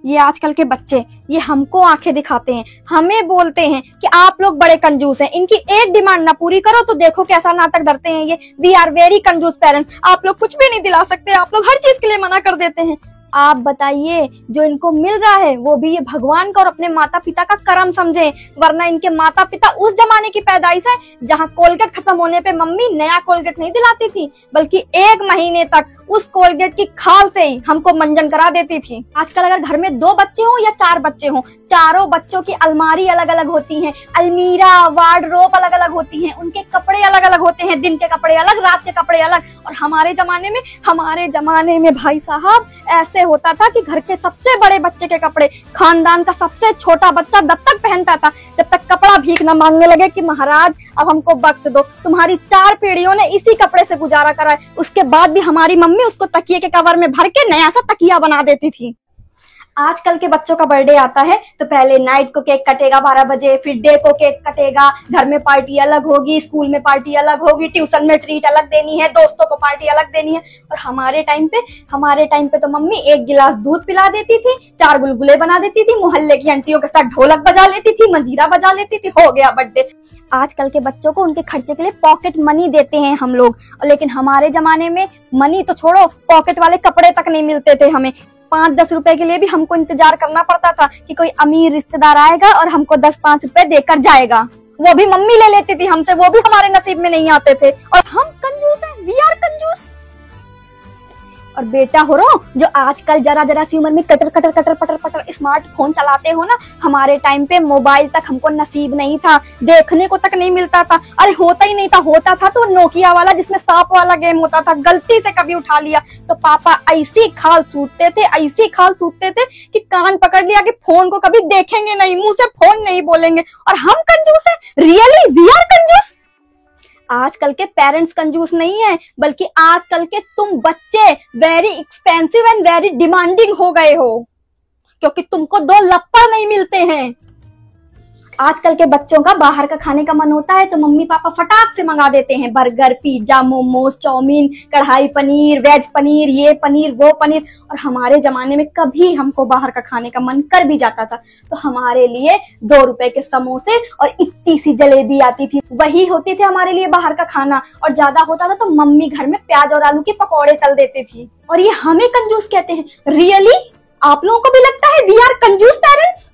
ये आजकल के बच्चे ये हमको आंखें दिखाते हैं, हमें बोलते हैं कि आप लोग बड़े कंजूस हैं, इनकी एक डिमांड ना पूरी करो तो देखो कैसा नाटक धरते हैं ये। वी आर वेरी कंजूस पेरेंट्स, आप लोग कुछ भी नहीं दिला सकते, आप लोग हर चीज के लिए मना कर देते हैं। आप बताइए, जो इनको मिल रहा है वो भी ये भगवान का और अपने माता पिता का करम समझे, वरना इनके माता पिता उस जमाने की पैदाइश है जहाँ कोलगेट खत्म होने पे मम्मी नया कोलगेट नहीं दिलाती थी, बल्कि 1 महीने तक उस कोलगेट की खाल से ही हमको मंजन करा देती थी। आजकल अगर घर में 2 बच्चे हो या 4 बच्चे हो, चारों बच्चों की अलमारी अलग अलग होती है, अलमीरा वार्डरोब अलग अलग होती है, उनके कपड़े अलग अलग होते हैं, दिन के कपड़े अलग, रात के कपड़े अलग। और हमारे जमाने में भाई साहब ऐसे होता था कि घर के सबसे बड़े बच्चे के कपड़े खानदान का सबसे छोटा बच्चा तब तक पहनता था जब तक कपड़ा भीख न मांगने लगे कि महाराज अब हमको बख्श दो, तुम्हारी 4 पीढ़ियों ने इसी कपड़े से गुजारा करा है। उसके बाद भी हमारी मम्मी उसको तकिए के कवर में भर के नया सा तकिया बना देती थी। आजकल के बच्चों का बर्थडे आता है तो पहले नाइट को केक कटेगा 12 बजे, फिर डे को केक कटेगा, घर में पार्टी अलग होगी, स्कूल में पार्टी अलग होगी, ट्यूशन में ट्रीट अलग देनी है, दोस्तों को पार्टी अलग देनी है। और हमारे टाइम पे तो मम्मी 1 गिलास दूध पिला देती थी, 4 गुलगुले बना देती थी, मोहल्ले की आंटियों के साथ ढोलक बजा लेती थी, मंजीरा बजा लेती थी, हो गया बर्थडे। आजकल के बच्चों को उनके खर्चे के लिए पॉकेट मनी देते हैं हम लोग, लेकिन हमारे जमाने में मनी तो छोड़ो, पॉकेट वाले कपड़े तक नहीं मिलते थे हमें। 5-10 रुपए के लिए भी हमको इंतजार करना पड़ता था कि कोई अमीर रिश्तेदार आएगा और हमको 10-5 रुपए देकर जाएगा। वो भी मम्मी ले लेती थी हमसे, वो भी हमारे नसीब में नहीं आते थे। और हम कंजूस हैं, वी आर कंजूस। और बेटा हो रो जो आजकल जरा सी उम्र में कटर पटर स्मार्टफोन चलाते हो ना, हमारे टाइम पे मोबाइल तक हमको नसीब नहीं था, देखने को तक नहीं मिलता था। अरे होता ही नहीं था, होता था तो नोकिया वाला जिसमें सांप वाला गेम होता था, गलती से कभी उठा लिया तो पापा ऐसी खाल सूतते थे कि कान पकड़ लिया कि फोन को कभी देखेंगे नहीं, मुंह से फोन नहीं बोलेंगे। और हम कंजूस है, रियली वी आर कंजूस। आजकल के पेरेंट्स कंजूस नहीं है, बल्कि आजकल के तुम बच्चे very expensive and very demanding हो गए हो, क्योंकि तुमको 2 लप्पड़ नहीं मिलते हैं। आजकल के बच्चों का बाहर का खाने का मन होता है तो मम्मी पापा फटाक से मंगा देते हैं बर्गर, पिज्जा, मोमोज, चाउमीन, कढ़ाई पनीर, वेज पनीर, ये पनीर वो पनीर। और हमारे जमाने में कभी हमको बाहर का खाने का मन कर भी जाता था तो हमारे लिए 2 रुपए के समोसे और इतनी सी जलेबी आती थी, वही होती थी हमारे लिए बाहर का खाना। और ज्यादा होता था तो मम्मी घर में प्याज और आलू के पकौड़े तल देती थी। और ये हमें कंजूस कहते हैं। रियली आप लोगों को भी लगता है वी आर कंजूस पेरेंट्स?